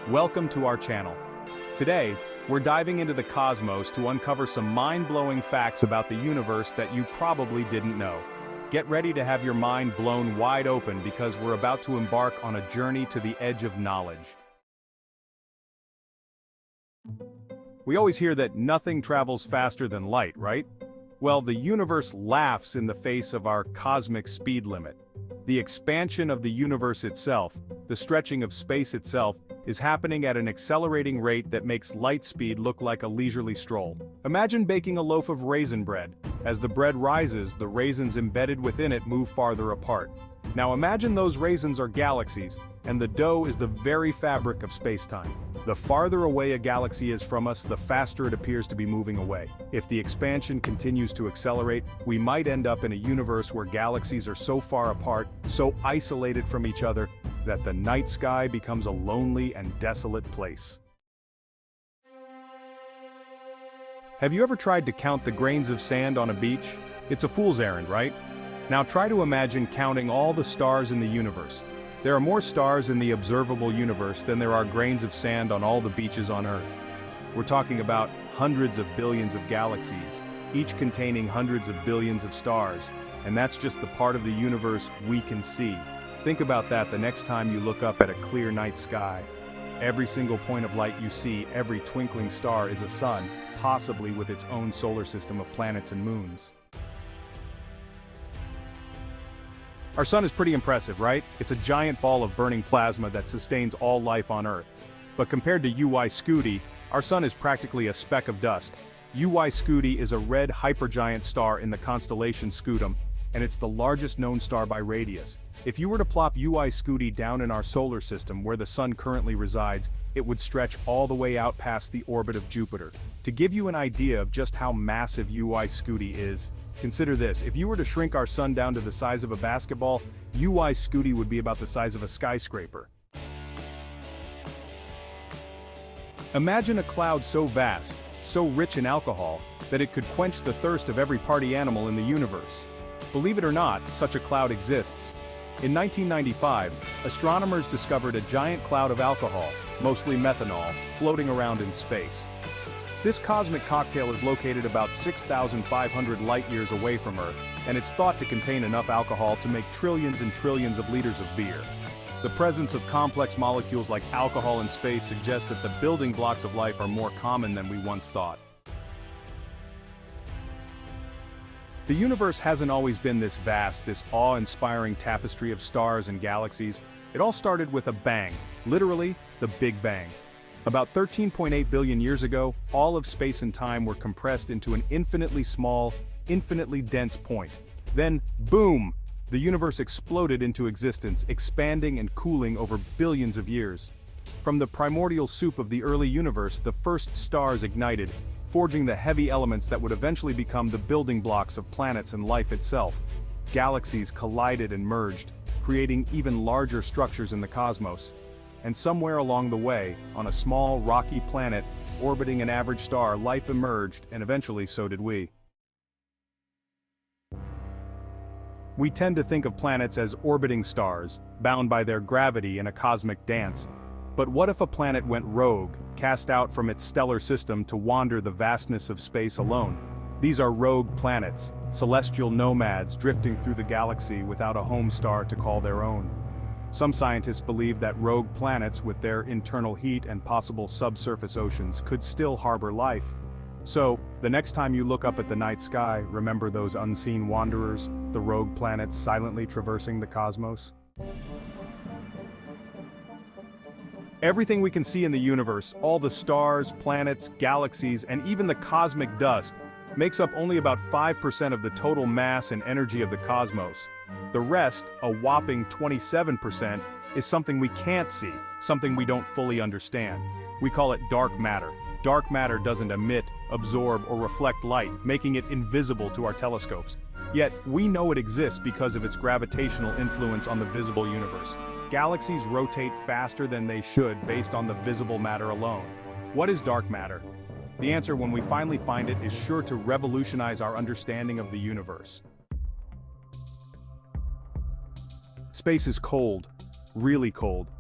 Welcome to our channel. Today, we're diving into the cosmos to uncover some mind-blowing facts about the universe that you probably didn't know. Get ready to have your mind blown wide open because we're about to embark on a journey to the edge of knowledge. We always hear that nothing travels faster than light, right? Well, the universe laughs in the face of our cosmic speed limit. The expansion of the universe itself, the stretching of space itself, is happening at an accelerating rate that makes light speed look like a leisurely stroll. Imagine baking a loaf of raisin bread. As the bread rises, the raisins embedded within it move farther apart. Now imagine those raisins are galaxies, and the dough is the very fabric of space-time. The farther away a galaxy is from us, the faster it appears to be moving away. If the expansion continues to accelerate, we might end up in a universe where galaxies are so far apart, so isolated from each other, that the night sky becomes a lonely and desolate place. Have you ever tried to count the grains of sand on a beach? It's a fool's errand, right? Now try to imagine counting all the stars in the universe. There are more stars in the observable universe than there are grains of sand on all the beaches on Earth. We're talking about hundreds of billions of galaxies, each containing hundreds of billions of stars, and that's just the part of the universe we can see. Think about that the next time you look up at a clear night sky. Every single point of light you see, every twinkling star is a sun, possibly with its own solar system of planets and moons. Our sun is pretty impressive, right? It's a giant ball of burning plasma that sustains all life on Earth. But compared to UY Scuti, our sun is practically a speck of dust. UY Scuti is a red hypergiant star in the constellation Scutum, and it's the largest known star by radius. If you were to plop UY Scuti down in our solar system where the sun currently resides, it would stretch all the way out past the orbit of Jupiter. To give you an idea of just how massive UY Scuti is, consider this: if you were to shrink our sun down to the size of a basketball, UY Scuti would be about the size of a skyscraper. Imagine a cloud so vast, so rich in alcohol, that it could quench the thirst of every party animal in the universe. Believe it or not, such a cloud exists. In 1995, astronomers discovered a giant cloud of alcohol, mostly methanol, floating around in space. This cosmic cocktail is located about 6,500 light-years away from Earth, and it's thought to contain enough alcohol to make trillions and trillions of liters of beer. The presence of complex molecules like alcohol in space suggests that the building blocks of life are more common than we once thought. The universe hasn't always been this vast, this awe-inspiring tapestry of stars and galaxies. It all started with a bang, literally, the Big Bang. About 13.8 billion years ago, all of space and time were compressed into an infinitely small, infinitely dense point. Then, boom! The universe exploded into existence, expanding and cooling over billions of years. From the primordial soup of the early universe, the first stars ignited, forging the heavy elements that would eventually become the building blocks of planets and life itself. Galaxies collided and merged, creating even larger structures in the cosmos. And somewhere along the way, on a small, rocky planet, orbiting an average star, life emerged, and eventually so did we. We tend to think of planets as orbiting stars, bound by their gravity in a cosmic dance. But what if a planet went rogue, cast out from its stellar system to wander the vastness of space alone? These are rogue planets, celestial nomads drifting through the galaxy without a home star to call their own. Some scientists believe that rogue planets with their internal heat and possible subsurface oceans could still harbor life. So, the next time you look up at the night sky, remember those unseen wanderers, the rogue planets silently traversing the cosmos? Everything we can see in the universe, all the stars, planets, galaxies, and even the cosmic dust, makes up only about 5% of the total mass and energy of the cosmos. The rest, a whopping 27%, is something we can't see, something we don't fully understand. We call it dark matter. Dark matter doesn't emit, absorb, or reflect light, making it invisible to our telescopes. Yet, we know it exists because of its gravitational influence on the visible universe. Galaxies rotate faster than they should based on the visible matter alone. What is dark matter? The answer, when we finally find it, is sure to revolutionize our understanding of the universe. Space is cold, really cold.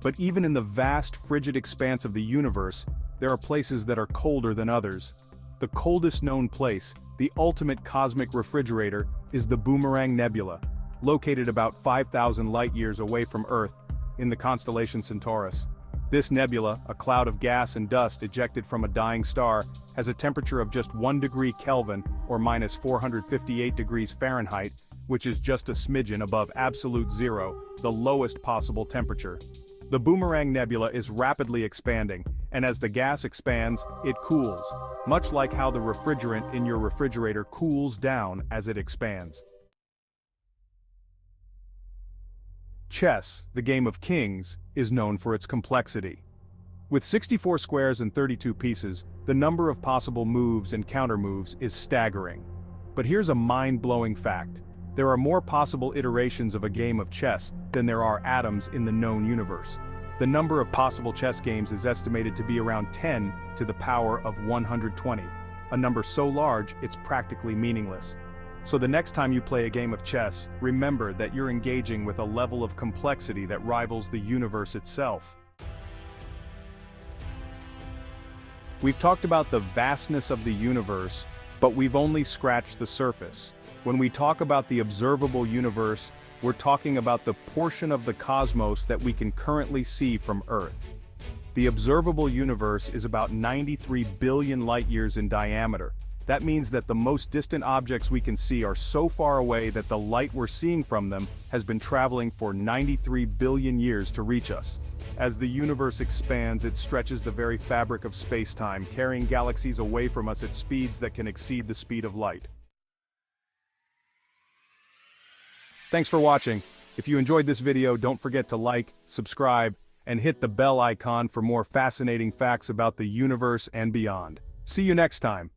But even in the vast, frigid expanse of the universe, there are places that are colder than others. The coldest known place, the ultimate cosmic refrigerator, is the Boomerang Nebula, located about 5,000 light-years away from Earth, in the constellation Centaurus. This nebula, a cloud of gas and dust ejected from a dying star, has a temperature of just 1 degree Kelvin, or minus 458 degrees Fahrenheit, which is just a smidgen above absolute zero, the lowest possible temperature. The Boomerang Nebula is rapidly expanding, and as the gas expands, it cools, much like how the refrigerant in your refrigerator cools down as it expands. Chess, the game of kings, is known for its complexity. With 64 squares and 32 pieces, the number of possible moves and countermoves is staggering. But here's a mind-blowing fact. There are more possible iterations of a game of chess than there are atoms in the known universe. The number of possible chess games is estimated to be around 10 to the power of 120, a number so large it's practically meaningless. So the next time you play a game of chess, remember that you're engaging with a level of complexity that rivals the universe itself. We've talked about the vastness of the universe, but we've only scratched the surface. When we talk about the observable universe, we're talking about the portion of the cosmos that we can currently see from Earth. The observable universe is about 93 billion light-years in diameter. That means that the most distant objects we can see are so far away that the light we're seeing from them has been traveling for 93 billion years to reach us. As the universe expands, it stretches the very fabric of space-time, carrying galaxies away from us at speeds that can exceed the speed of light. Thanks for watching. If you enjoyed this video, don't forget to like, subscribe, and hit the bell icon for more fascinating facts about the universe and beyond. See you next time.